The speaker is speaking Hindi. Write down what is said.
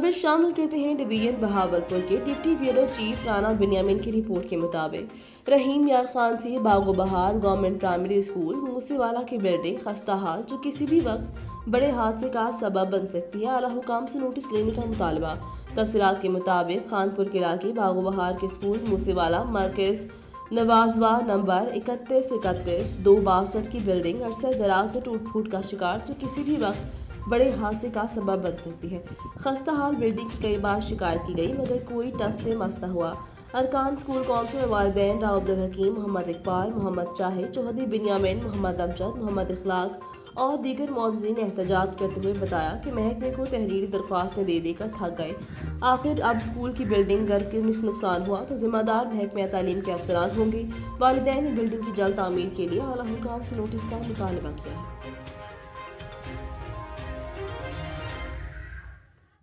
खबर शामिल करते हैं डिवीजन बहावलपुर के deputy bureau chief Rana Binyamin की रिपोर्ट के मुताबिक रहीम यार खान सी बागो बहार गवर्नमेंट प्राइमरी स्कूल मूसेवाला की बिल्डिंग खस्ता हाल जो किसी भी वक्त बड़े हादसे का सबब बन सकती है। आला हुकाम से नोटिस लेने का मुतालबा। तफसीलात के मुताबिक खानपुर के इलाके बागो बहार के स्कूल मूसेवाला मरकज नवाजवा नंबर 3131-262 की बिल्डिंग अरसर दराज से टूट फूट का शिकार जो किसी भी वक्त बड़े हादसे का सबब बन सकती है। खस्ता हाल बिल्डिंग की कई बार शिकायत की गई मगर कोई टस से मस न हुआ। अरकान स्कूल काउंसिल वालिदैन राव अब्दुल हकीम, मोहम्मद इकबाल, मोहम्मद चाहे, चौधरी बिन्यामिन, मोहम्मद अमजद, मोहम्मद इखलाक और दीगर मौजूदीन ने एहतजाज करते हुए बताया कि महकमे को तहरीरी दरख्वास्तें दे देकर थक गए। आखिर अब स्कूल की बिल्डिंग घर के नुकसान हुआ तो जिम्मेदार महकमे तालीम के अफसरान होंगे। वालिदैन ने बिल्डिंग की जल्द तामीर के लिए आला हुकाम से नोटिस का मुतालबा किया है।